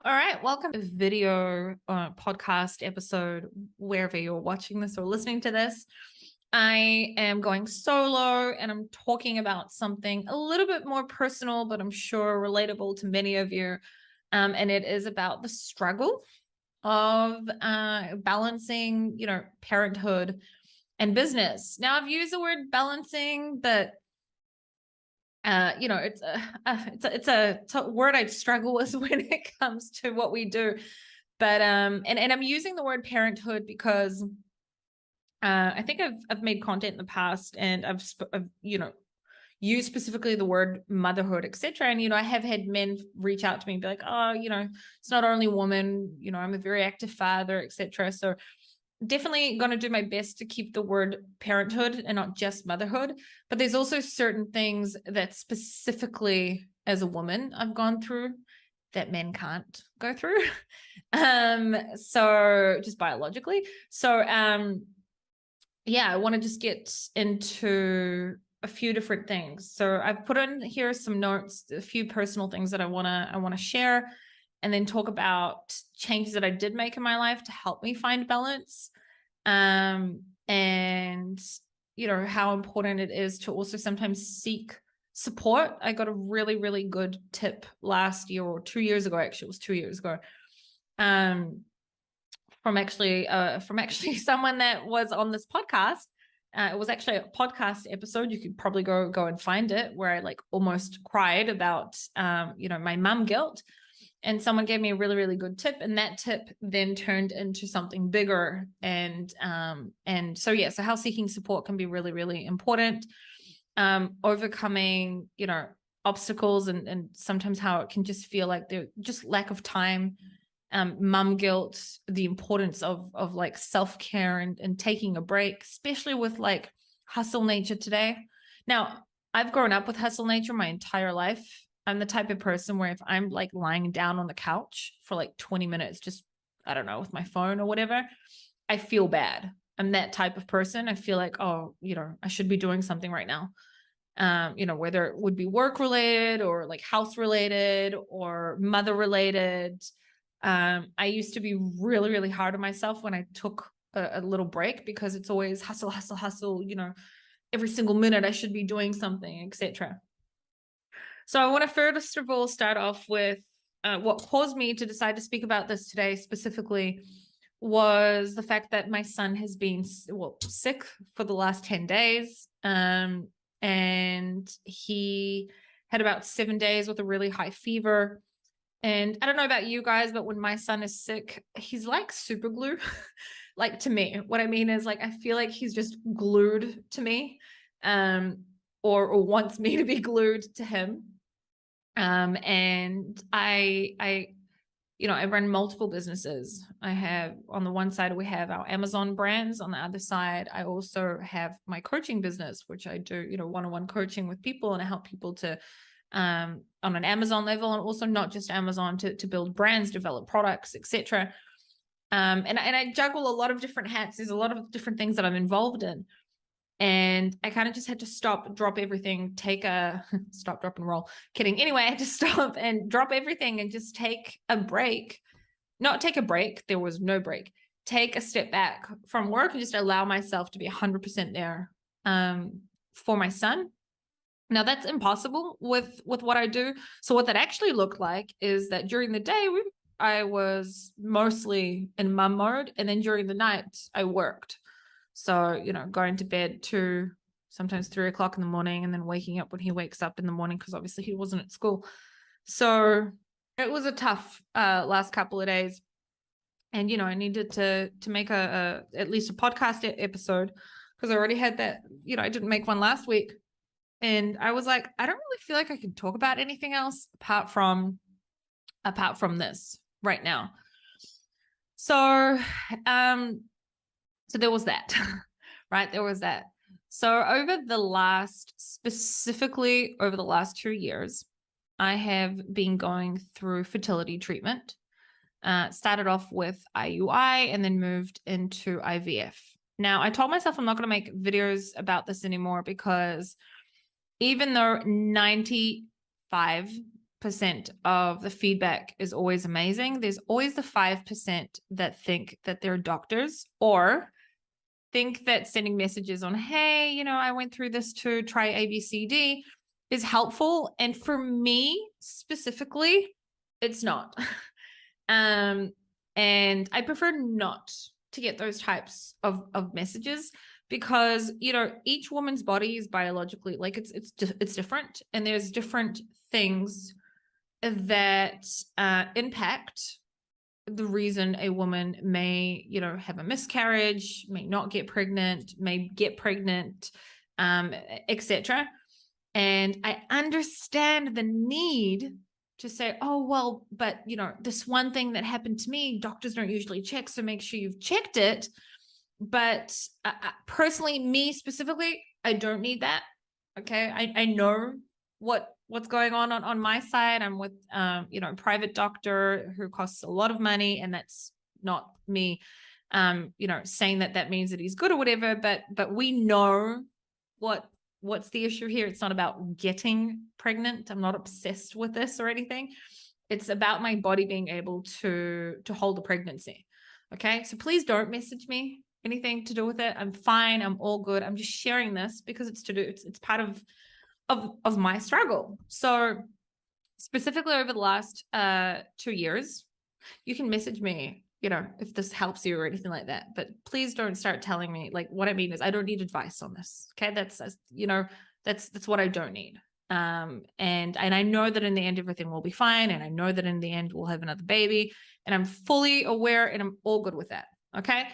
All right, welcome to this video podcast episode, wherever you're watching this or listening to this. I am going solo and I'm talking about something a little bit more personal, but I'm sure relatable to many of you. And it is about the struggle of balancing, parenthood and business. Now, I've used the word balancing, but it's a word I struggle with when it comes to what we do. But and I'm using the word parenthood because I think I've made content in the past, and I've used specifically the word motherhood, etc. And I have had men reach out to me and be like, oh, it's not only women. I'm a very active father, etc. So definitely going to do my best to keep the word parenthood and not just motherhood. But there's also certain things that specifically as a woman I've gone through that men can't go through. So just biologically. So yeah, I want to just get into a few different things. So I've put in here some notes, a few personal things that I want to share, and then talk about changes that I did make in my life to help me find balance. And how important it is to also sometimes seek support. I got a really, really good tip last year, or 2 years ago, actually. It was 2 years ago. From actually someone that was on this podcast. It was actually a podcast episode. You could probably go and find it, where I like almost cried about my mum guilt. And someone gave me a really, really good tip, and that tip then turned into something bigger. And so how seeking support can be really, really important. Overcoming obstacles, and sometimes how it can just feel like they're just lack of time. Mum guilt, the importance of like self-care and taking a break, especially with like hustle nature today. Now, I've grown up with hustle nature my entire life. I'm the type of person where if I'm like lying down on the couch for like 20 minutes, just, I don't know, with my phone or whatever, I feel bad. I'm that type of person. I feel like, oh, I should be doing something right now. Whether it would be work related or like house related or mother related. I used to be really, really hard on myself when I took a little break, because it's always hustle, hustle, hustle, every single minute I should be doing something, etc. So I want to first of all start off with what caused me to decide to speak about this today specifically was the fact that my son has been sick for the last 10 days. And he had about 7 days with a really high fever. And I don't know about you guys, but when my son is sick, he's like super glue. Like, to me, what I mean is, like, I feel like he's just glued to me, or wants me to be glued to him. And I run multiple businesses. I have, on the one side, we have our Amazon brands. On the other side, I also have my coaching business, which I do, one-on-one coaching with people, and I help people to, on an Amazon level, and also not just Amazon, to build brands, develop products, etc. And I juggle a lot of different hats. There's a lot of different things that I'm involved in. And I kind of just had to stop, drop everything, take a stop, drop, and roll. Kidding. Anyway, I had to stop and drop everything and just take a break. Not take a break. There was no break. Take a step back from work and just allow myself to be 100% there for my son. Now, that's impossible with what I do. So what that actually looked like is that during the day, I was mostly in mum mode. And then during the night, I worked. So, going to bed to sometimes 3 o'clock in the morning, and then waking up when he wakes up in the morning, because obviously he wasn't at school. So it was a tough last couple of days. And, I needed to make at least a podcast episode, because I already had that, I didn't make one last week. And I was like, I don't really feel like I can talk about anything else apart from this right now. So, so there was that, right? There was that. So specifically over the last 2 years, I have been going through fertility treatment. Started off with IUI and then moved into IVF. Now, I told myself I'm not going to make videos about this anymore, because even though 95% of the feedback is always amazing. There's always the 5% that think that they're doctors, or think that sending messages on, hey, I went through this too, try ABCD, is helpful. And for me specifically, it's not. And I prefer not to get those types of messages, because each woman's body is biologically, like, it's different, and there's different things that impact the reason a woman may have a miscarriage, may not get pregnant, may get pregnant, etc. And I understand the need to say, oh, well, but this one thing that happened to me, doctors don't usually check, so make sure you've checked it. But personally, me specifically, I don't need that. Okay. I know what's going on my side. I'm with a private doctor who costs a lot of money, and that's not me saying that means that he's good or whatever, but we know what's the issue here. It's not about getting pregnant. I'm not obsessed with this or anything. It's about my body being able to hold a pregnancy. Okay. So please don't message me anything to do with it. I'm fine. I'm all good. I'm just sharing this because it's part of my struggle. So specifically over the last 2 years, you can message me, if this helps you or anything like that, but please don't start telling me, like, what I mean is I don't need advice on this. Okay. That's what I don't need. And I know that in the end, everything will be fine. And I know that in the end we'll have another baby, and I'm fully aware, and I'm all good with that. Okay.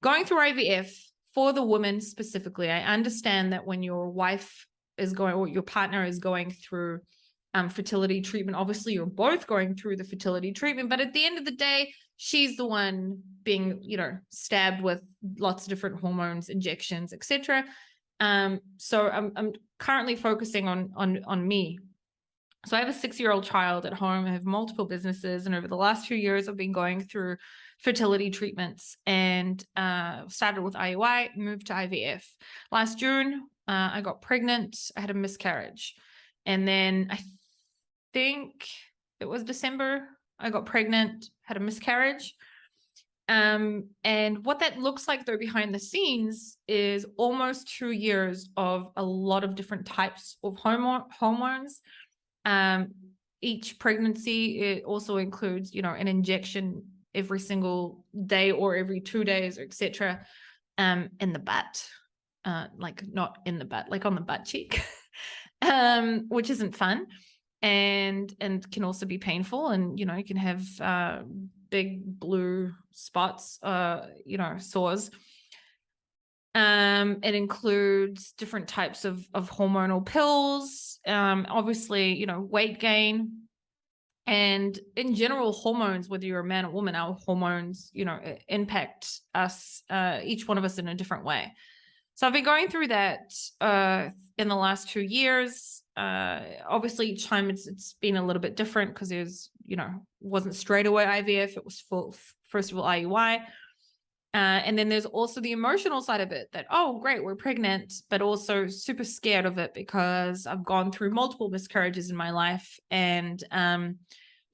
Going through IVF for the woman specifically, I understand that when your wife is going, or your partner is going through fertility treatment, obviously you're both going through the fertility treatment, but at the end of the day, she's the one being, stabbed with lots of different hormones, injections, etc. So I'm currently focusing on me. So I have a 6-year-old child at home. I have multiple businesses, and over the last few years, I've been going through fertility treatments, and started with IUI, moved to IVF. Last June, I got pregnant. I had a miscarriage, and then I think it was December, I got pregnant, had a miscarriage. And what that looks like, though, behind the scenes is almost 2 years of a lot of different types of hormones. Each pregnancy, it also includes, an injection every single day or every 2 days, etc. In the butt, like not in the butt, like on the butt cheek, which isn't fun, and can also be painful, and you can have big blue spots, sores. It includes different types of hormonal pills, obviously, weight gain, and in general, hormones, whether you're a man or woman, our hormones, impact us, each one of us in a different way. So I've been going through that in the last 2 years. Obviously, each time it's been a little bit different, because there's, wasn't straight away IVF. It was first of all IUI. And then there's also the emotional side of it, that, oh, great, we're pregnant, but also super scared of it because I've gone through multiple miscarriages in my life. And,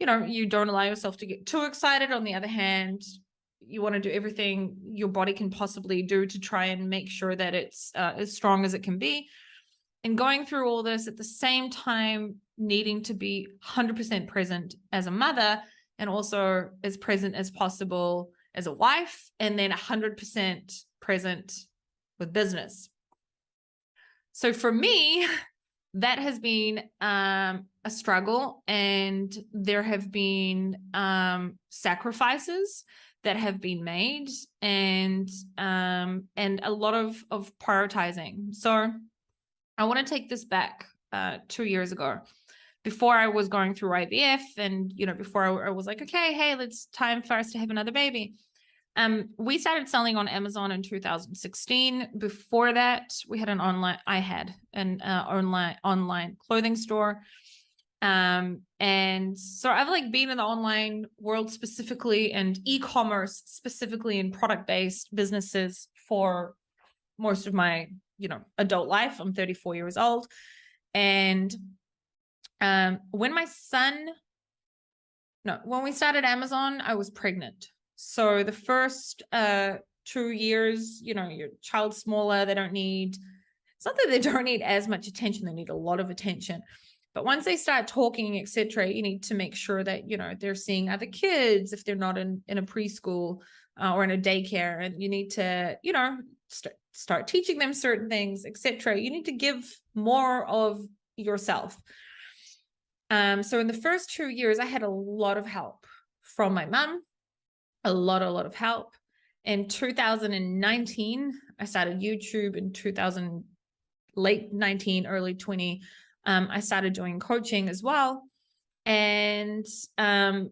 you don't allow yourself to get too excited. On the other hand, you want to do everything your body can possibly do to try and make sure that it's as strong as it can be. And going through all this at the same time, needing to be 100% present as a mother, and also as present as possible as a wife, and then 100% present with business. So for me, that has been a struggle, and there have been sacrifices that have been made, and a lot of prioritizing. So I want to take this back 2 years ago, before I was going through IVF, and before I was like, okay, hey, it's time for us to have another baby. We started selling on Amazon in 2016. Before that, I had an online clothing store. And so I've been in the online world specifically, and e-commerce specifically, in product-based businesses for most of my, adult life. I'm 34 years old. And When we started Amazon, I was pregnant. So the first 2 years, your child's smaller, it's not that they don't need as much attention, they need a lot of attention. But once they start talking, etc., you need to make sure that, they're seeing other kids if they're not in a preschool or in a daycare. And you need to, start teaching them certain things, etc. You need to give more of yourself. So in the first 2 years, I had a lot of help from my mum, a lot of help. In 2019, I started YouTube. In late 19, early 20, I started doing coaching as well. And it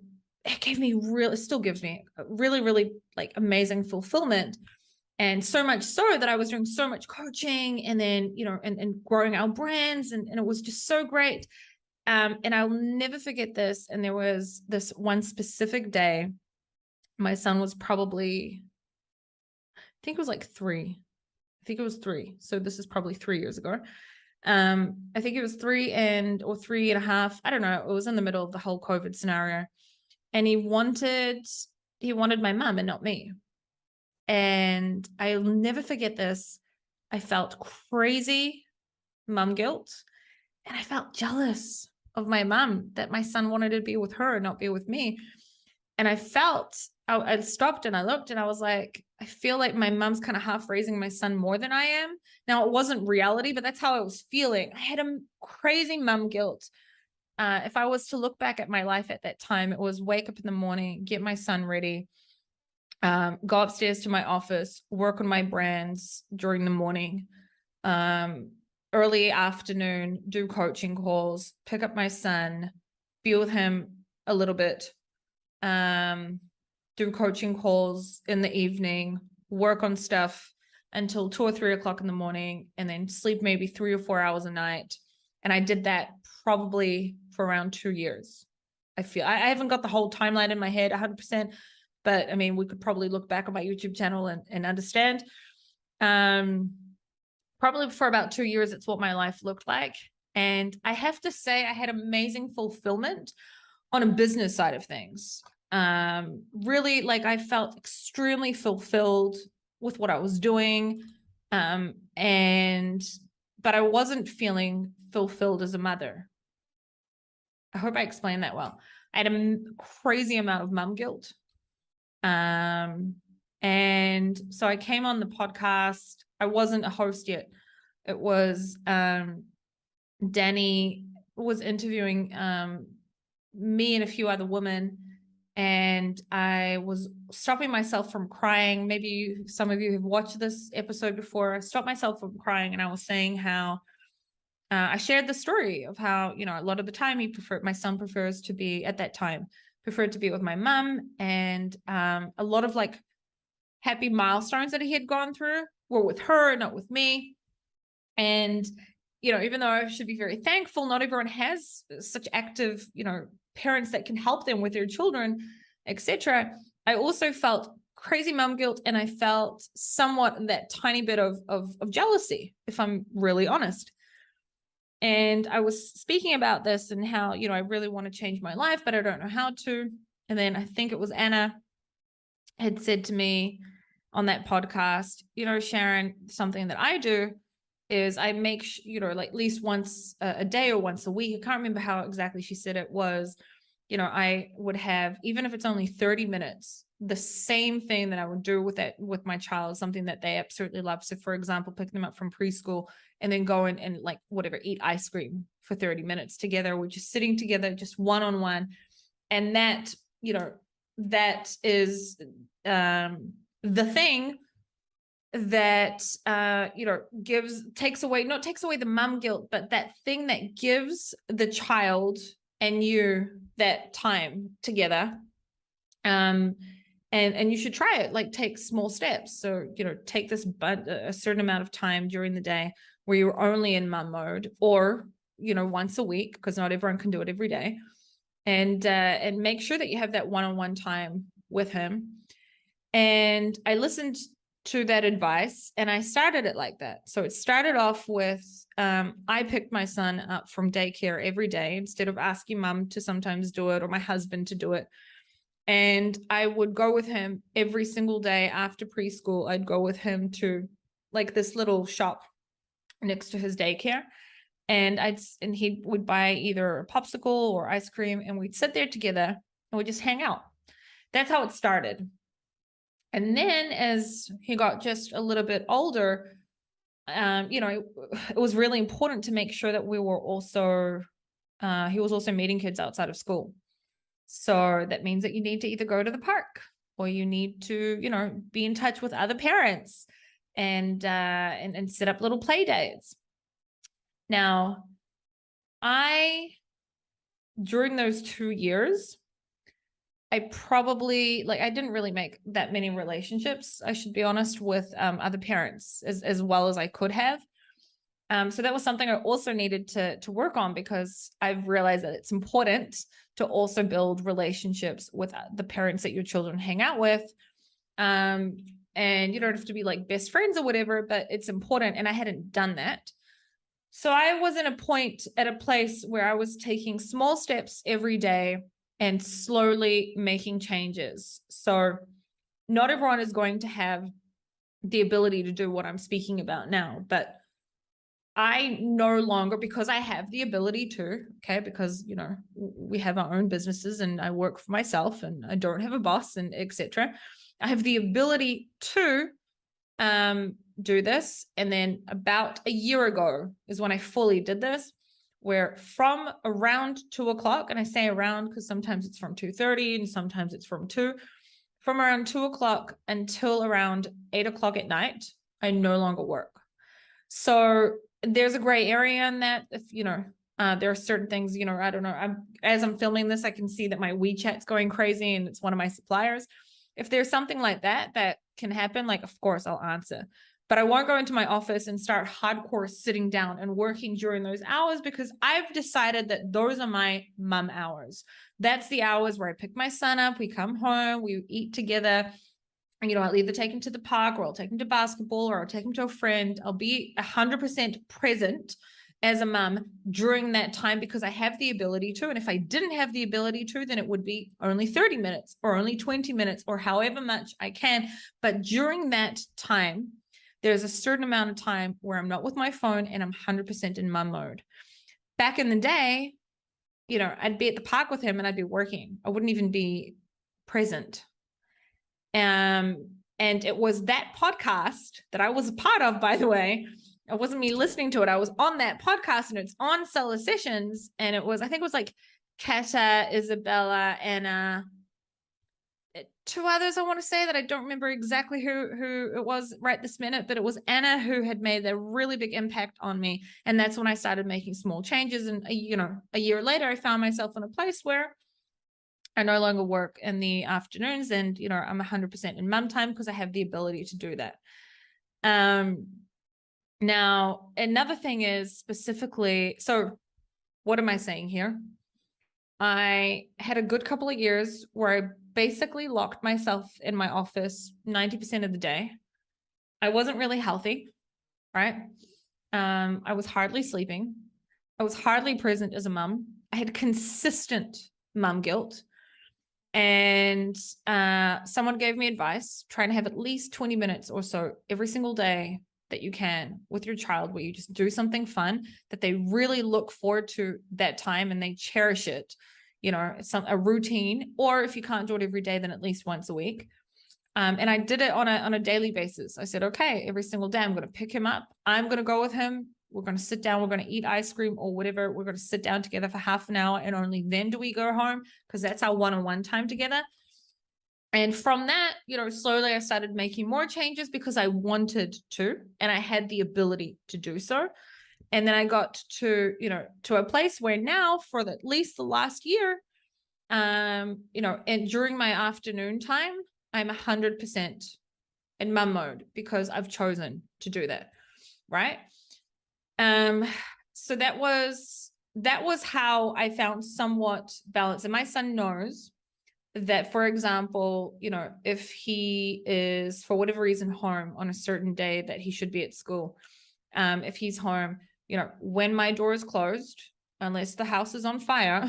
still gives me really, really like amazing fulfillment. And so much so that I was doing so much coaching and then, and growing our brands. And it was just so great. And I'll never forget this. And there was this one specific day, my son was probably, I think it was like 3. I think it was 3. So this is probably 3 years ago. I think it was 3 or 3.5. I don't know. It was in the middle of the whole COVID scenario. And he wanted my mum and not me. And I'll never forget this. I felt crazy mum guilt. And I felt jealous of my mum that my son wanted to be with her and not be with me. And I stopped and I looked and I was like, I feel like my mom's kind of half raising my son more than I am. Now, it wasn't reality, but that's how I was feeling. I had a crazy mum guilt. If I was to look back at my life at that time, it was wake up in the morning, get my son ready, go upstairs to my office, work on my brands during the morning, early afternoon, do coaching calls, pick up my son, be with him a little bit, do coaching calls in the evening, work on stuff until 2 or 3 o'clock in the morning, and then sleep maybe 3 or 4 hours a night. And I did that probably for around 2 years. I haven't got the whole timeline in my head 100%, but I mean, we could probably look back on my YouTube channel and understand. Probably for about 2 years, it's what my life looked like. And I have to say, I had amazing fulfillment on a business side of things. Really, like I felt extremely fulfilled with what I was doing. But I wasn't feeling fulfilled as a mother. I hope I explained that well. I had a crazy amount of mum guilt. And so I came on the podcast. I wasn't a host yet. It was Danny was interviewing me and a few other women, and I was stopping myself from crying. Maybe some of you have watched this episode before. I stopped myself from crying, and I was saying how I shared the story of how, a lot of the time my son prefers to be, at that time, preferred to be with my mum, and a lot of like happy milestones that he had gone through were with her, not with me. And, even though I should be very thankful, not everyone has such active, parents that can help them with their children, etc. I also felt crazy mum guilt, and I felt somewhat that tiny bit of jealousy, if I'm really honest. And I was speaking about this and how, I really want to change my life, but I don't know how to. And then I think it was Anna had said to me on that podcast, Sharon, something that I do is I make, like at least once a day or once a week. I can't remember how exactly she said it was, I would have, even if it's only 30 minutes, the same thing that I would do with my child, something that they absolutely love. So for example, pick them up from preschool and then go in and like whatever, eat ice cream for 30 minutes together. We're just sitting together, just one-on-one. And that, that is the thing that, takes away the mum guilt, but that thing that gives the child and you that time together. And you should try it, like take small steps. So, take a certain amount of time during the day where you're only in mum mode, or, once a week, because not everyone can do it every day. And make sure that you have that one-on-one time with him. And I listened to that advice and I started it like that. So it started off with, I picked my son up from daycare every day instead of asking mum to sometimes do it or my husband to do it. And I would go with him every single day after preschool. I'd go with him to like this little shop next to his daycare. And he would buy either a popsicle or ice cream and we'd sit there together and we'd just hang out. That's how it started. And then as he got just a little bit older, it was really important to make sure that we were also, he was also meeting kids outside of school. So that means that you need to either go to the park or you need to, be in touch with other parents and set up little play dates. Now, during those 2 years, I didn't really make that many relationships, I should be honest, with other parents as well as I could have. So that was something I also needed to work on because I've realized that it's important to also build relationships with the parents that your children hang out with. And you don't have to be like best friends or whatever, but it's important. And I hadn't done that. So I was at a place where I was taking small steps every day and slowly making changes. So not everyone is going to have the ability to do what I'm speaking about now, but I no longer, because I have the ability to, okay, because, we have our own businesses and I work for myself and I don't have a boss and etc. I have the ability to do this. And then about a year ago is when I fully did this, where from around 2:00, and I say around because sometimes it's from 2:30 and sometimes it's from 2, from around 2:00 until around 8:00 at night, I no longer work. So there's a gray area in that. If, there are certain things, I don't know. As I'm filming this, I can see that my WeChat's going crazy and it's one of my suppliers. If there's something like that can happen, like, of course I'll answer, but I won't go into my office and start hardcore sitting down and working during those hours because I've decided that those are my mum hours. That's the hours where I pick my son up, we come home, we eat together. And, I'll either take him to the park or I'll take him to basketball or I'll take him to a friend. I'll be 100% present as a mum during that time because I have the ability to. And if I didn't have the ability to, then it would be only 30 minutes or only 20 minutes or however much I can. But during that time, there's a certain amount of time where I'm not with my phone and I'm 100% in mum mode. Back in the day, I'd be at the park with him and I'd be working. I wouldn't even be present. And it was that podcast that I was a part of, by the way. It wasn't me listening to it. I was on that podcast and it's on Seller Sessions. And I think it was like Kata, Isabella, and two others I want to say that I don't remember exactly who it was right this minute, but it was Anna who had made a really big impact on me. And that's when I started making small changes. And, a year later, I found myself in a place where I no longer work in the afternoons and, I'm 100% in mum time because I have the ability to do that. Now, another thing is specifically, so what am I saying here? I had a good couple of years where I basically locked myself in my office 90% of the day. I wasn't really healthy, right? I was hardly sleeping. I was hardly present as a mum. I had consistent mum guilt. And someone gave me advice, trying to have at least 20 minutes or so every single day that you can with your child, where you just do something fun that they really look forward to that time and they cherish it. It's a routine, or if you can't do it every day, then at least once a week. And I did it on a daily basis. I said, okay, every single day I'm going to pick him up. I'm going to go with him. We're going to sit down. We're going to eat ice cream or whatever. We're going to sit down together for half an hour and only then do we go home because that's our one-on-one time together. And from that, slowly I started making more changes because I wanted to, and I had the ability to do so. And then I got to a place where now for at least the last year, and during my afternoon time, I'm 100% in mum mode because I've chosen to do that. Right. So that was how I found somewhat balance. And my son knows that, for example, you know, if he is for whatever reason home on a certain day that he should be at school, if he's home, you know, when my door is closed, unless the house is on fire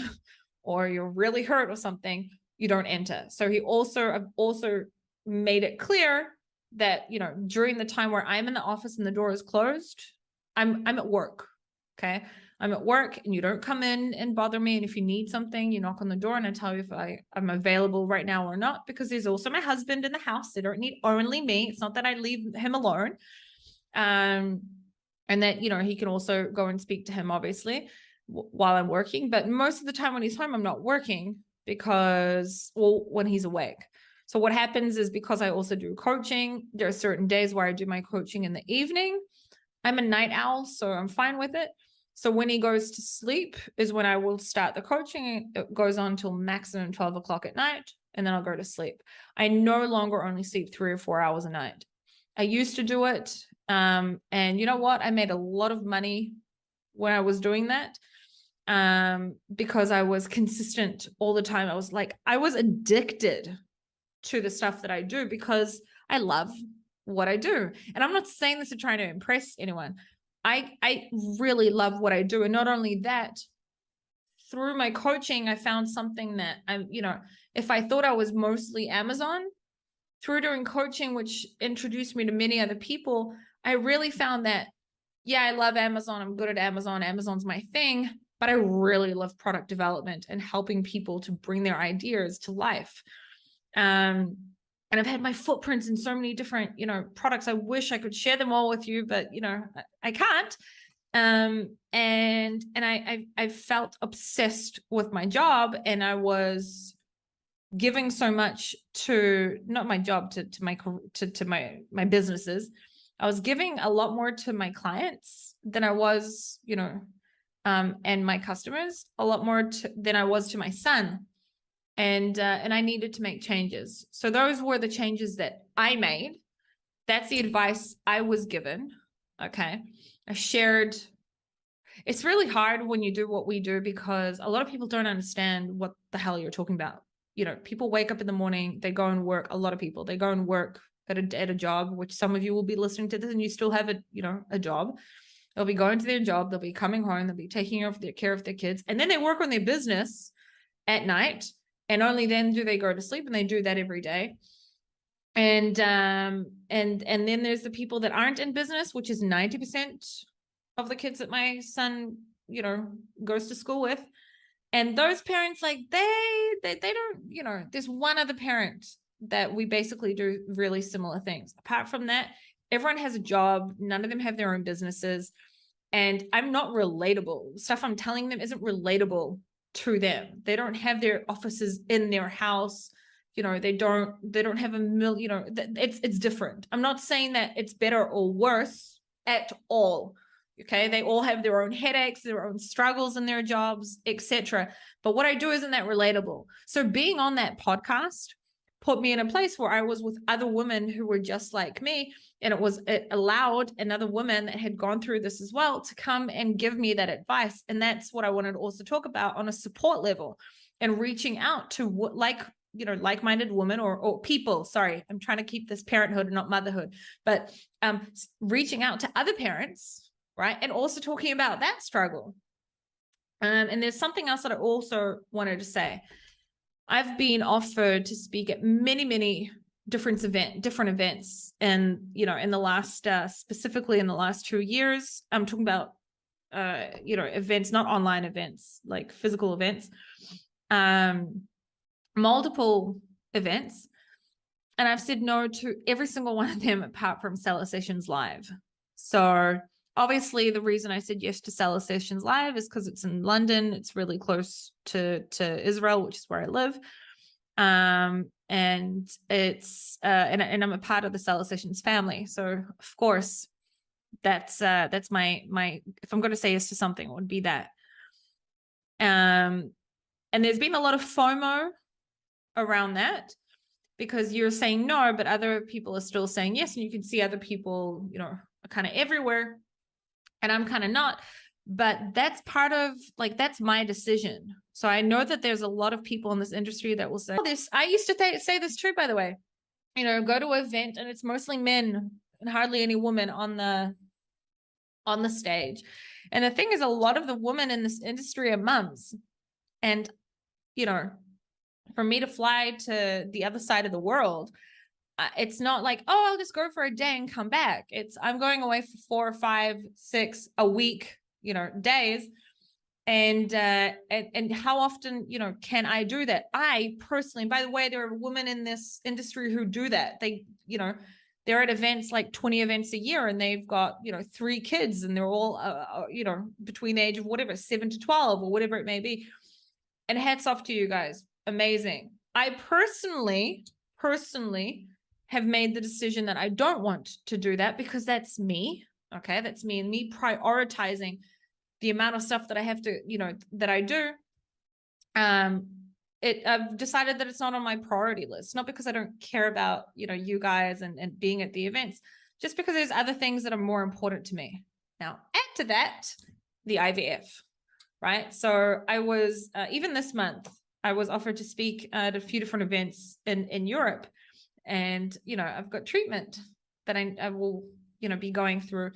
or you're really hurt or something, you don't enter. So I've also made it clear that, you know, during the time where I'm in the office and the door is closed, I'm at work. Okay. I'm at work and you don't come in and bother me. And if you need something, you knock on the door and I tell you if I'm available right now or not, because there's also my husband in the house. They don't need only me. It's not that I leave him alone. And that, you know, he can also go and speak to him, obviously, while I'm working. But most of the time when he's home, I'm not working because, well, when he's awake. So what happens is, because I also do coaching, there are certain days where I do my coaching in the evening. I'm a night owl, so I'm fine with it. So when he goes to sleep is when I will start the coaching. It goes on till maximum 12 o'clock at night, and then I'll go to sleep. I no longer only sleep 3 or 4 hours a night. I used to do it. And you know what? I made a lot of money when I was doing that, because I was consistent all the time. I was addicted to the stuff that I do because I love what I do. And I'm not saying this to try to impress anyone. I really love what I do. And not only that, through my coaching, I found something that if I thought I was mostly Amazon, through doing coaching, which introduced me to many other people, I really found that, yeah, I love Amazon. I'm good at Amazon. Amazon's my thing, but I really love product development and helping people to bring their ideas to life. And I've had my footprints in so many different, products. I wish I could share them all with you, but, I can't. And I felt obsessed with my job, and I was giving so much to, not my job, to my businesses. I was giving a lot more to my clients than I was, and my customers, a lot more than I was to my son. And I needed to make changes. So those were the changes that I made. That's the advice I was given. Okay. I shared. It's really hard when you do what we do, because a lot of people don't understand what the hell you're talking about. People wake up in the morning, they go and work. A lot of people, they go and work at a job, which some of you will be listening to this and you still have a job. They'll be going to their job. They'll be coming home. They'll be taking care of their kids. And then they work on their business at night. And only then do they go to sleep, and they do that every day. And then there's the people that aren't in business, which is 90% of the kids that my son, goes to school with. And those parents, like they don't, there's one other parent that we basically do really similar things. Apart from that, everyone has a job. None of them have their own businesses. And I'm not relatable. Stuff I'm telling them isn't relatable to them. They don't have their offices in their house. They don't have it's different. I'm not saying that it's better or worse at all. Okay. They all have their own headaches, their own struggles in their jobs, etc. But what I do isn't that relatable. So being on that podcast put me in a place where I was with other women who were just like me. And it allowed another woman that had gone through this as well to come and give me that advice. And that's what I wanted to also talk about on a support level, and reaching out to like-minded women or people. Sorry, I'm trying to keep this parenthood and not motherhood, but reaching out to other parents, right? And also talking about that struggle. And there's something else that I also wanted to say. I've been offered to speak at many, many different events. And, in the last, specifically in the last 2 years, I'm talking about, events, not online events, like physical events, multiple events. And I've said no to every single one of them apart from Seller Sessions Live. So obviously the reason I said yes to Seller Sessions Live is because it's in London. It's really close to Israel, which is where I live. And it's, and I'm a part of the Seller Sessions family. So of course that's my, if I'm going to say yes to something, it would be that. And there's been a lot of FOMO around that, because you're saying no, but other people are still saying yes. And you can see other people, are kind of everywhere, and I'm kind of not. but that's part of, like, that's my decision. So I know that there's a lot of people in this industry that will say, oh, this, I used to say this too, by the way, you know, go to an event and it's mostly men and hardly any women on the stage. And the thing is, a lot of the women in this industry are mums. And, you know, for me to fly to the other side of the world, it's not like, oh, I'll just go for a day and come back. It's, I'm going away for 4 or 5, 6 a week, you know, days. And how often, you know, can I do that? I personally, and by the way, there are women in this industry who do that. They, you know, they're at events, like 20 events a year, and they've got, you know, 3 kids, and they're all, you know, between the age of whatever, 7 to 12 or whatever it may be. And hats off to you guys. Amazing. I personally have made the decision that I don't want to do that, because that's me. Okay. That's me, and me prioritizing the amount of stuff that I have to, you know, that I do. I've decided that it's not on my priority list, not because I don't care about, you know, you guys and being at the events, just because there's other things that are more important to me. Now, add to that the IVF, right? So I was, even this month, I was offered to speak at a few different events in Europe. And, you know, I've got treatment that I will, you know, be going through.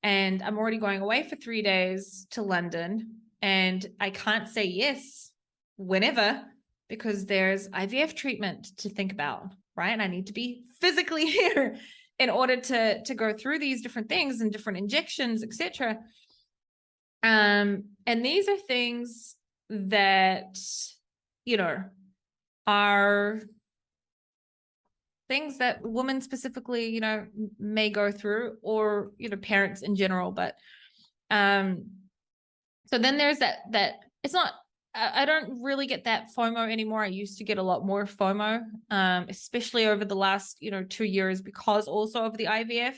And I'm already going away for 3 days to London. And I can't say yes whenever, because there's IVF treatment to think about, right? And I need to be physically here in order to go through these different things and different injections, etc. And these are things that, you know, are things that women specifically, you know, may go through, or, you know, parents in general. But so then there's that it's not, I don't really get that FOMO anymore. I used to get a lot more FOMO, especially over the last, you know, 2 years, because also of the IVF.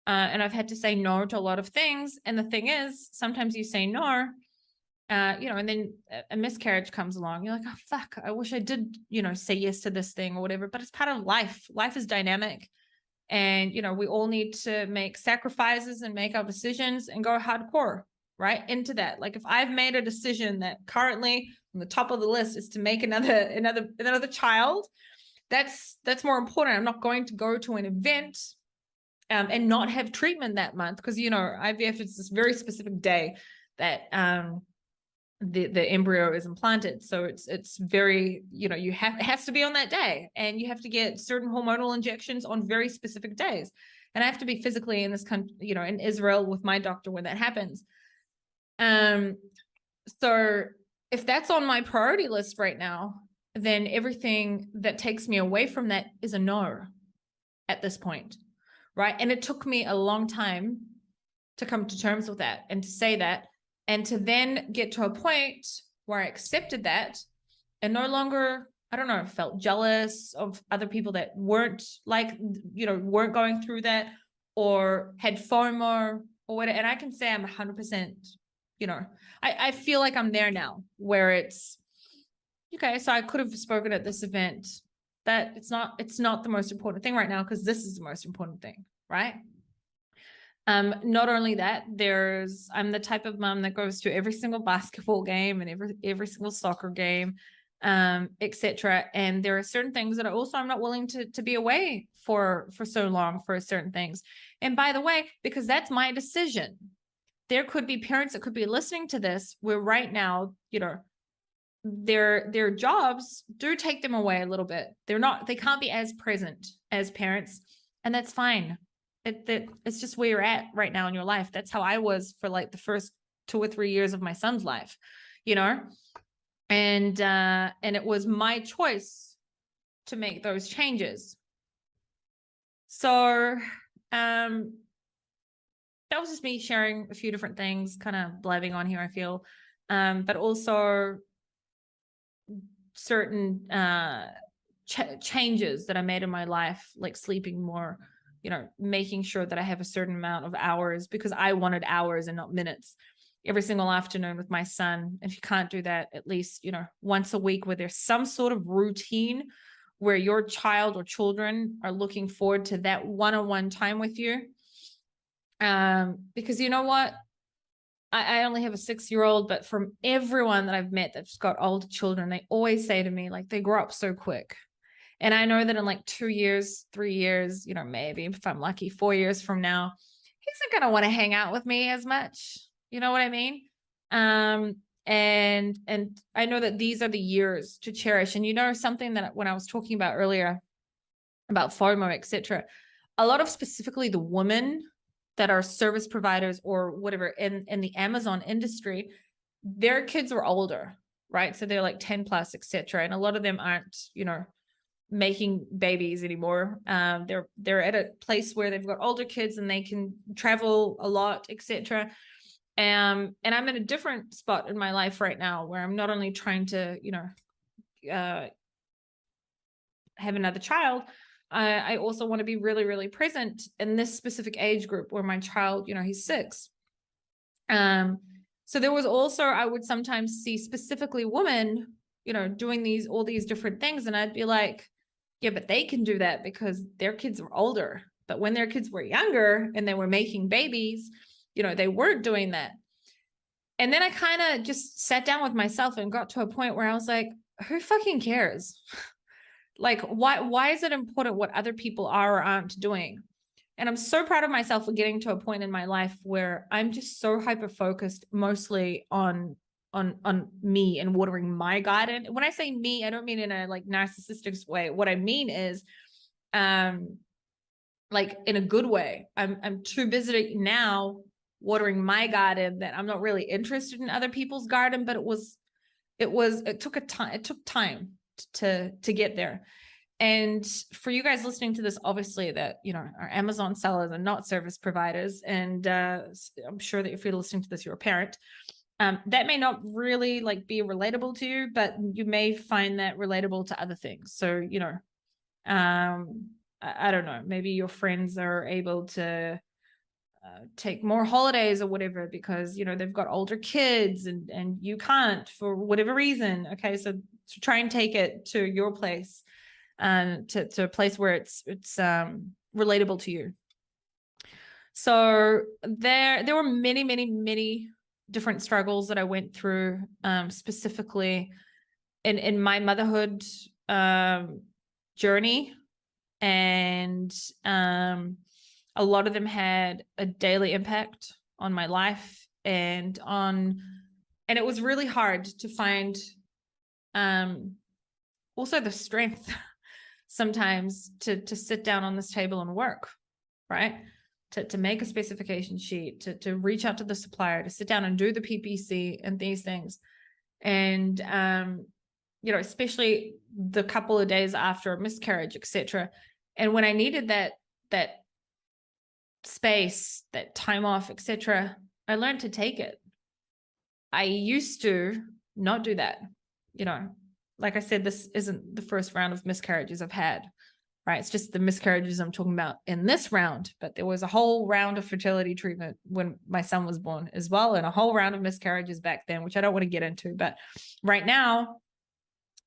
And I've had to say no to a lot of things. And the thing is, sometimes you say no, you know, and then a miscarriage comes along. You're like, oh, fuck, I wish I did, you know, say yes to this thing or whatever. But it's part of life. Life is dynamic. And, you know, we all need to make sacrifices and make our decisions and go hardcore, right, into that. Like, if I've made a decision that currently on the top of the list is to make another child, that's more important. I'm not going to go to an event and not have treatment that month, because, you know, IVF is this very specific day that the embryo is implanted. So it's very, you know, it has to be on that day, and you have to get certain hormonal injections on very specific days. And I have to be physically in this country, you know, in Israel with my doctor when that happens. So if that's on my priority list right now, then everything that takes me away from that is a no at this point, right? And it took me a long time to come to terms with that and to say that, and to then get to a point where I accepted that and no longer, I don't know, felt jealous of other people that weren't, like, you know, weren't going through that or had FOMO or whatever. And I can say I'm 100%, you know, I feel like I'm there now, where it's, okay, so I could have spoken at this event, that it's not the most important thing right now, because this is the most important thing, right? Not only that, I'm the type of mom that goes to every single basketball game and every single soccer game, etc. And there are certain things that I'm not willing to be away for so long for certain things. And by the way, because that's my decision, there could be parents that could be listening to this where right now, you know, their jobs do take them away a little bit. They can't be as present as parents, and that's fine. It's just where you're at right now in your life. That's how I was for like the first 2 or 3 years of my son's life, you know, and it was my choice to make those changes. So that was just me sharing a few different things, kind of blabbing on here, I feel, but also certain changes that I made in my life, like sleeping more, you know, making sure that I have a certain amount of hours, because I wanted hours and not minutes every single afternoon with my son. If you can't do that, at least, you know, once a week, where there's some sort of routine where your child or children are looking forward to that one-on-one time with you. Because you know what? I only have a 6-year-old, but from everyone that I've met that's got older children, they always say to me, like, they grow up so quick. And I know that in like 2 years, 3 years, you know, maybe if I'm lucky, 4 years from now, he's not going to want to hang out with me as much. You know what I mean? And I know that these are the years to cherish. And you know, something that when I was talking about earlier about FOMO, etc., a lot of specifically the women that are service providers or whatever in the Amazon industry, their kids are older, right? So they're like 10 plus, etc. And a lot of them aren't, you know, making babies anymore. They're at a place where they've got older kids and they can travel a lot, etc. And I'm in a different spot in my life right now where I'm not only trying to, you know, have another child, I also want to be really, really present in this specific age group where my child, you know, he's 6. So there was also, I would sometimes see specifically women, you know, doing all these different things. And I'd be like, yeah, but they can do that because their kids were older. But when their kids were younger and they were making babies, you know, they weren't doing that. And then I kind of just sat down with myself and got to a point where I was like, who fucking cares? Like, why is it important what other people are or aren't doing? And I'm so proud of myself for getting to a point in my life where I'm just so hyper focused mostly on me and watering my garden. When I say me, I don't mean in a like narcissistic way. What I mean is like in a good way. I'm too busy now watering my garden that I'm not really interested in other people's garden, but it took time to get there. And for you guys listening to this, obviously that, you know, our Amazon sellers are not service providers. And I'm sure that if you're listening to this, you're a parent. That may not really like be relatable to you, but you may find that relatable to other things. So, you know, I don't know, maybe your friends are able to take more holidays or whatever because, you know, they've got older kids and you can't for whatever reason. Okay. So try and take it to your place. To a place where it's relatable to you. So there were many, many, many different struggles that I went through, specifically in my motherhood journey, and a lot of them had a daily impact on my life and it was really hard to find also the strength sometimes to sit down on this table and work, right? To make a specification sheet, to reach out to the supplier, to sit down and do the PPC and these things. And, you know, especially the couple of days after a miscarriage, etc. And when I needed that space, that time off, etc., I learned to take it. I used to not do that, you know. Like I said, this isn't the first round of miscarriages I've had, right? It's just the miscarriages I'm talking about in this round, but there was a whole round of fertility treatment when my son was born as well, and a whole round of miscarriages back then, which I don't want to get into. But right now,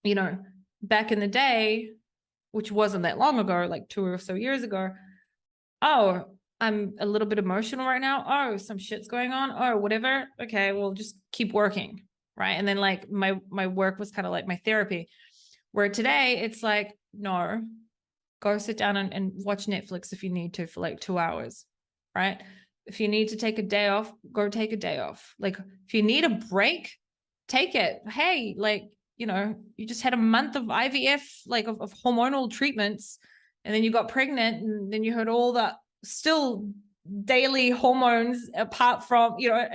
you know, back in the day, which wasn't that long ago, like 2 or so years ago, oh, I'm a little bit emotional right now. Oh, some shit's going on. Oh, whatever. Okay, well, just keep working. Right. And then like my work was kind of like my therapy, where today it's like, no, go sit down and watch Netflix if you need to for like 2 hours. Right. If you need to take a day off, go take a day off. Like if you need a break, take it. Hey, like, you know, you just had a month of IVF, like of hormonal treatments, and then you got pregnant, and then you heard all the still daily hormones apart from, you know,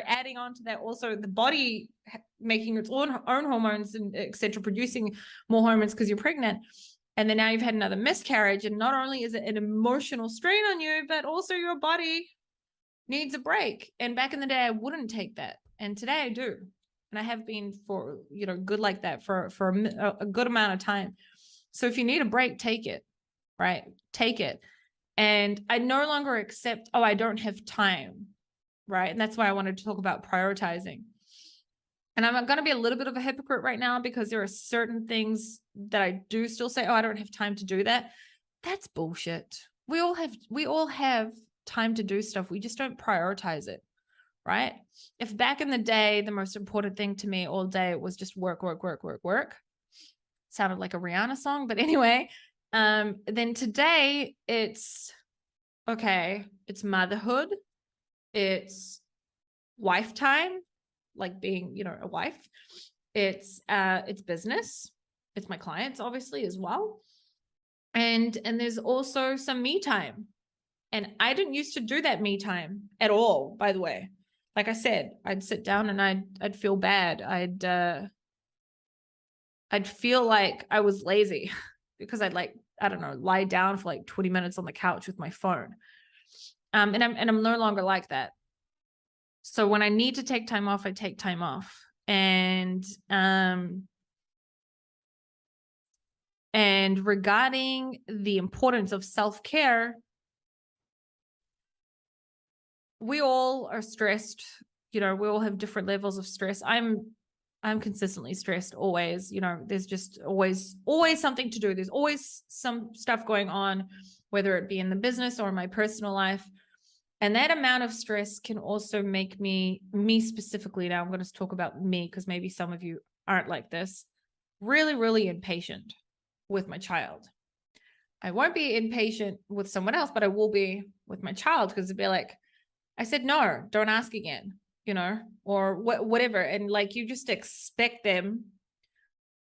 adding on to that also the body making its own hormones and etc., producing more hormones because you're pregnant. And then now you've had another miscarriage, and not only is it an emotional strain on you, but also your body needs a break. And back in the day, I wouldn't take that, and today I do, and I have been for, you know, good like that for a good amount of time. So if you need a break, take it, right? Take it. And I no longer accept, oh, I don't have time, right? And that's why I wanted to talk about prioritizing. And I'm going to be a little bit of a hypocrite right now because there are certain things that I do still say, oh, I don't have time to do that. That's bullshit. We all have time to do stuff. We just don't prioritize it, right? If back in the day, the most important thing to me all day was just work, work, work, work, work. Sounded like a Rihanna song, but anyway, then today it's, okay, it's motherhood, it's wife time, like being, a wife. It's business. It's my clients, obviously, as well. And there's also some me time. And I didn't used to do that me time at all, by the way. Like I said, I'd sit down and I'd feel bad. I'd feel like I was lazy because I'd, like, I don't know, lie down for like 20 minutes on the couch with my phone. And I'm no longer like that. So when I need to take time off, I take time off. And regarding the importance of self-care, we all are stressed. We all have different levels of stress. I'm consistently stressed always. There's just always something to do. There's always some stuff going on, whether it be in the business or in my personal life. And that amount of stress can also make me specifically, now I'm going to talk about me because maybe some of you aren't like this, really, really impatient with my child. I won't be impatient with someone else, but I will be with my child because it'd be like, I said, no, don't ask again, or whatever. And like, you just expect them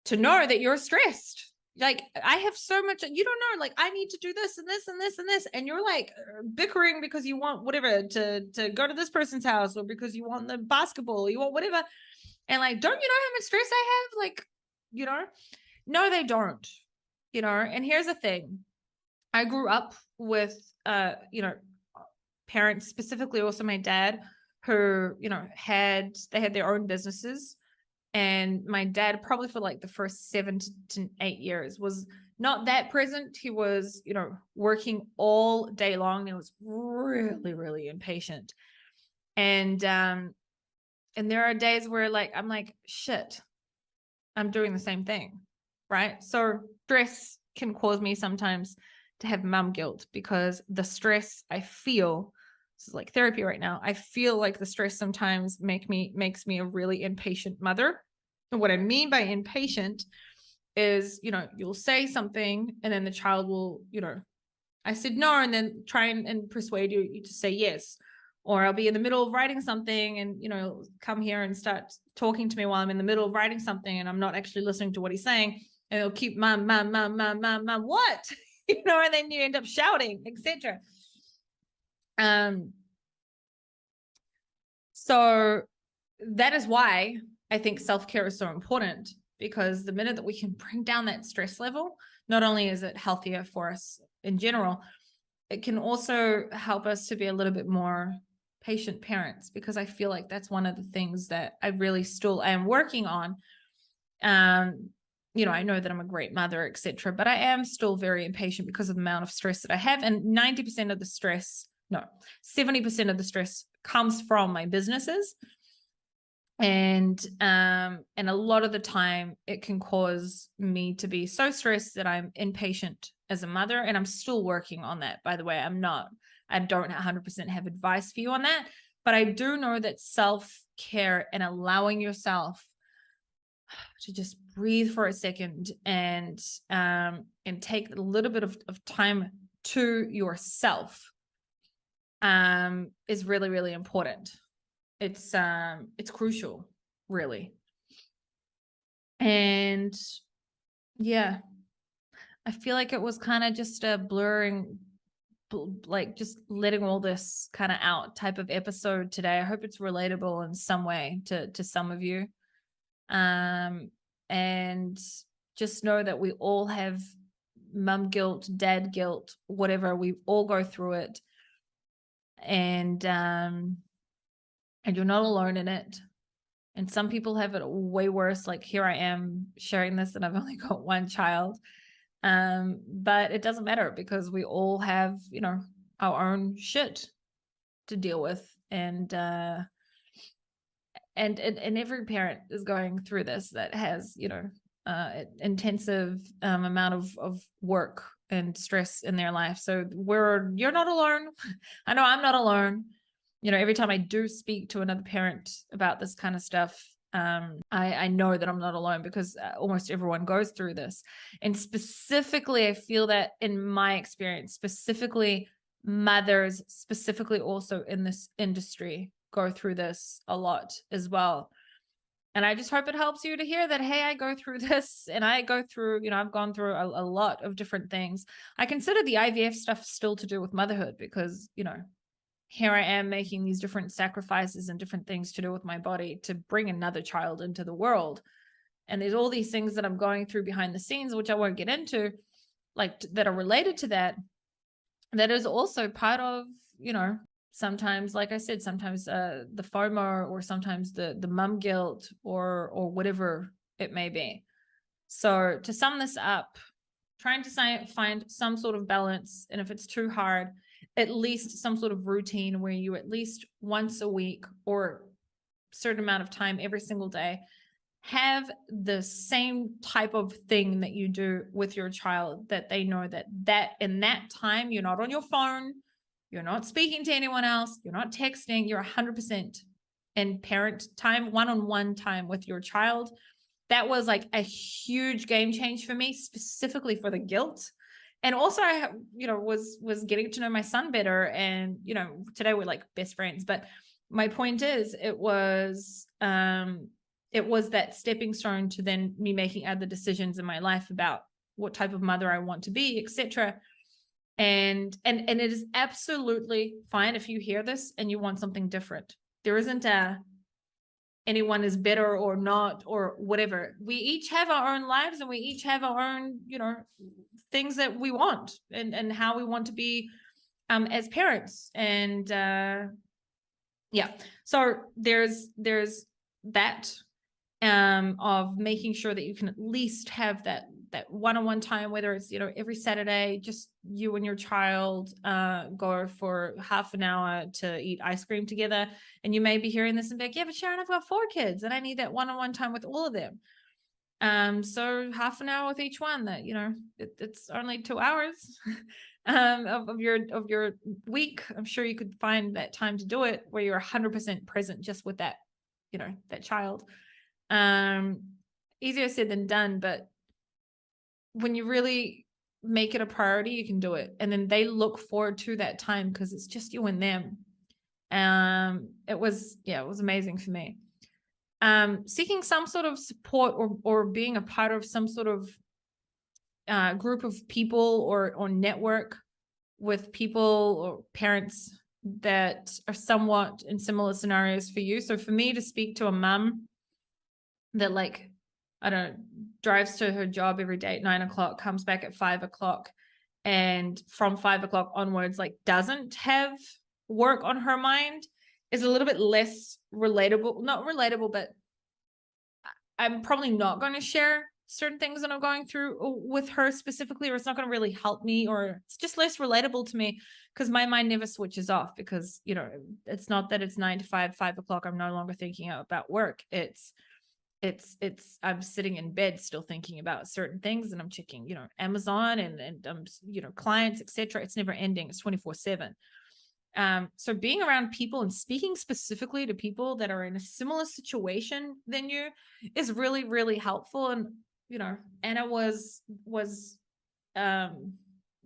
to know that you're stressed. Like, I have so much, you don't know, like, I need to do this and this and this and this. And you're like bickering because you want whatever to go to this person's house, or because you want the basketball, you want whatever. And like, don't you know how much stress I have? Like, no, they don't, and here's the thing. I grew up with, parents, specifically also my dad, who, had their own businesses. And my dad, probably for like the first 7 to 8 years, was not that present. He was, working all day long. He was really, really impatient. And there are days where, like, I'm like, shit, I'm doing the same thing. Right. So stress can cause me sometimes to have mum guilt, because the stress I feel, this is like therapy right now, I feel like the stress sometimes makes me a really impatient mother. And what I mean by impatient is, you'll say something and then the child will, I said no, and then try and persuade you to say yes. Or I'll be in the middle of writing something and, come here and start talking to me while I'm in the middle of writing something and I'm not actually listening to what he's saying. And it'll keep mom, what? And then you end up shouting, etc. So that is why I think self-care is so important, because the minute that we can bring down that stress level, not only is it healthier for us in general, it can also help us to be a little bit more patient parents, because I feel like that's one of the things that I really still am working on. I know that I'm a great mother, etc., but I am still very impatient because of the amount of stress that I have. And 70% of the stress comes from my businesses. And a lot of the time it can cause me to be so stressed that I'm impatient as a mother. And I'm still working on that, by the way. I don't 100% have advice for you on that, but I do know that self-care and allowing yourself to just breathe for a second and take a little bit of time to yourself is really, really important. It's crucial, really. And yeah, I feel like it was kind of just a blurring, like just letting all this kind of out type of episode today. I hope it's relatable in some way to some of you. And just know that we all have mum guilt, dad guilt, whatever. We all go through it. And you're not alone in it. And some people have it way worse. Like, here I am sharing this and I've only got one child. But it doesn't matter, because we all have, our own shit to deal with. And every parent is going through this that has, intensive amount of work and stress in their life. So you're not alone. I know I'm not alone. you know, every time I do speak to another parent about this kind of stuff, I know that I'm not alone, because almost everyone goes through this. And specifically, I feel that in my experience, specifically mothers, specifically also in this industry, go through this a lot as well. And I just hope it helps you to hear that, hey, I go through this, and I go through, you know, I've gone through a lot of different things. I consider the IVF stuff still to do with motherhood, because, you know, here I am making these different sacrifices and different things to do with my body to bring another child into the world. And there's all these things that I'm going through behind the scenes, which I won't get into, like, that are related to that. That is also part of, you know, sometimes, like I said, sometimes the FOMO, or sometimes the mum guilt, or whatever it may be. So to sum this up, trying to find some sort of balance, and if it's too hard, at least some sort of routine where you at least once a week, or a certain amount of time every single day, have the same type of thing that you do with your child, that they know that in that time you're not on your phone, you're not speaking to anyone else, you're not texting, you're 100% in parent time, one-on-one time with your child. That was like a huge game change for me, specifically for the guilt. And also, I, you know, was getting to know my son better. And, you know, today we're like best friends. But my point is, it was that stepping stone to then me making other decisions in my life about what type of mother I want to be, etc. And it is absolutely fine if you hear this and you want something different. There isn't anyone is better or not, or whatever. We each have our own lives, and we each have our own, you know, things that we want, and how we want to be as parents. And yeah, so there's that of making sure that you can at least have that one-on-one time, whether it's, you know, every Saturday, just you and your child go for half an hour to eat ice cream together. And you may be hearing this and be like, yeah, but Sharon, I've got 4 kids and I need that one-on-one time with all of them. So half an hour with each one, that, you know, it's only 2 hours of your week. I'm sure you could find that time to do it where you're 100% present just with that, you know, that child. Easier said than done, but when you really make it a priority, you can do it. And then they look forward to that time, because it's just you and them. It was amazing for me. Seeking some sort of support, or being a part of some sort of group of people, or network with people or parents that are somewhat in similar scenarios for you. So for me to speak to a mum that, like, I don't know, drives to her job every day at 9 o'clock, comes back at 5 o'clock, and from 5 o'clock onwards, like, doesn't have work on her mind, is a little bit less relatable. Not relatable, but I'm probably not going to share certain things that I'm going through with her specifically, or it's not going to really help me, or it's just less relatable to me, because my mind never switches off. Because, you know, it's not that it's 9 to 5, 5 o'clock, I'm no longer thinking about work. It's I'm sitting in bed still thinking about certain things, and I'm checking, you know, Amazon and you know, clients, etc. It's never ending. It's 24/7. So being around people and speaking specifically to people that are in a similar situation than you is really, really helpful. And, you know, Anna was the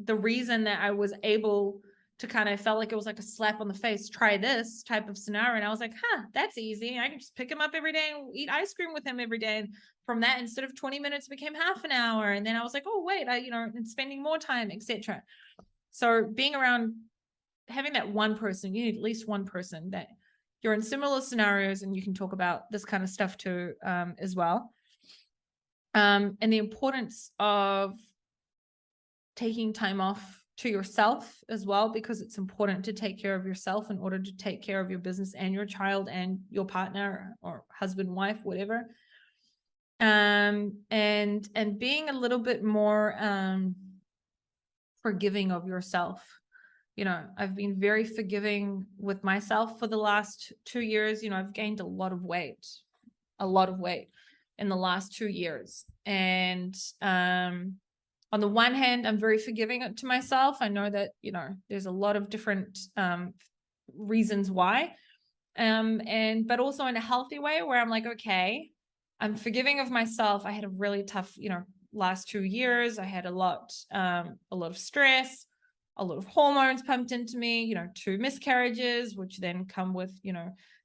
reason that I was able to kind of felt like it was like a slap on the face, try this type of scenario. And I was like, that's easy. I can just pick him up every day and eat ice cream with him every day. And from that, instead of 20 minutes, it became half an hour. And then I was like, oh, wait, and spending more time, etc. So being around, having that one person, you need at least one person that you're in similar scenarios and you can talk about this kind of stuff too, as well. And the importance of taking time off to yourself as well, because it's important to take care of yourself in order to take care of your business and your child and your partner or husband, wife, whatever. And being a little bit more forgiving of yourself. You know, I've been very forgiving with myself for the last 2 years. You know, I've gained a lot of weight in the last 2 years. And on the one hand, I'm very forgiving to myself. I know that, you know, there's a lot of different reasons why. But also in a healthy way where I'm like, okay, I'm forgiving of myself. I had a really tough, last 2 years. I had a lot of stress, a lot of hormones pumped into me, 2 miscarriages, which then come with,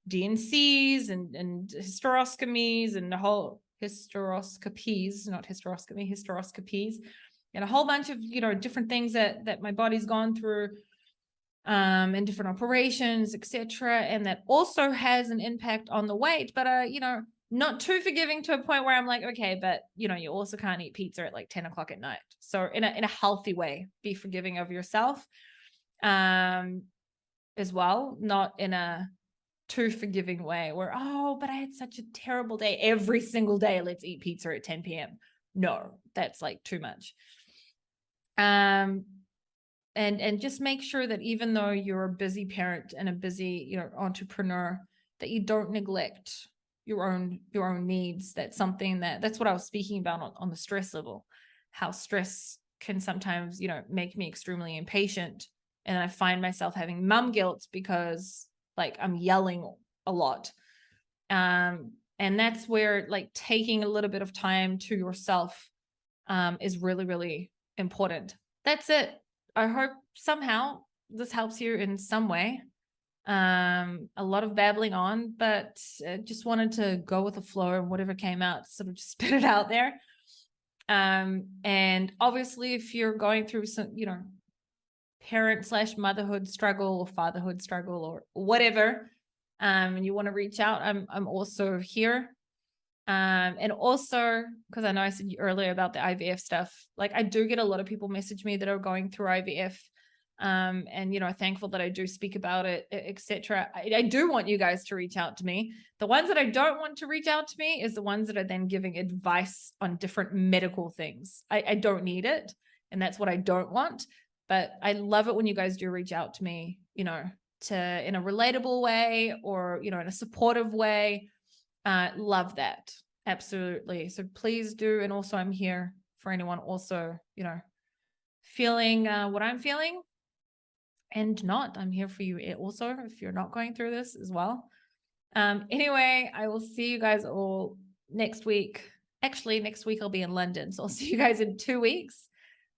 DNCs and hysteroscomies and the whole hysteroscopies, not hysteroscopy, hysteroscopies, and a whole bunch of, different things that my body's gone through, and different operations, etc. And that also has an impact on the weight, but, not too forgiving to a point where I'm like, okay, but, you also can't eat pizza at like 10 o'clock at night. So in a healthy way, be forgiving of yourself, as well, not in a too forgiving way where, oh, but I had such a terrible day every single day. Let's eat pizza at 10 p.m. No, that's like too much. And just make sure that even though you're a busy parent and a busy, entrepreneur, that you don't neglect your own needs. That's something that's what I was speaking about on the stress level, how stress can sometimes, make me extremely impatient. And I find myself having mum guilt because like I'm yelling a lot. And that's where like taking a little bit of time to yourself is really, really important. That's it. I hope somehow this helps you in some way. A lot of babbling on, but just wanted to go with the flow and whatever came out, sort of just spit it out there. And obviously if you're going through some, parent/motherhood struggle or fatherhood struggle or whatever, and you want to reach out, I'm also here. And also, because I know I said earlier about the IVF stuff, like I do get a lot of people message me that are going through IVF, and thankful that I do speak about it, etc. I do want you guys to reach out to me. The ones that I don't want to reach out to me is the ones that are then giving advice on different medical things. I don't need it, and that's what I don't want. But I love it when you guys do reach out to me, in a relatable way or, in a supportive way. Love that. Absolutely. So please do. And also I'm here for anyone also, feeling what I'm feeling and not. I'm here for you also if you're not going through this as well. Anyway, I will see you guys all next week. Actually, next week I'll be in London. So I'll see you guys in 2 weeks.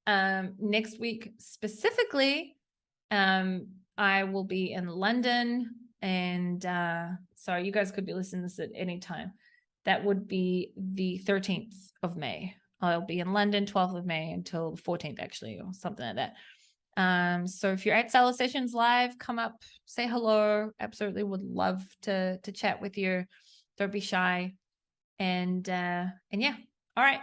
Next week specifically, I will be in London, and so you guys could be listening to this at any time. That would be the 13th of May. I'll be in London 12th of May until the 14th, actually, or something like that. So if you're at Seller Sessions Live, come up, say hello. Absolutely would love to chat with you. Don't be shy. And yeah. All right.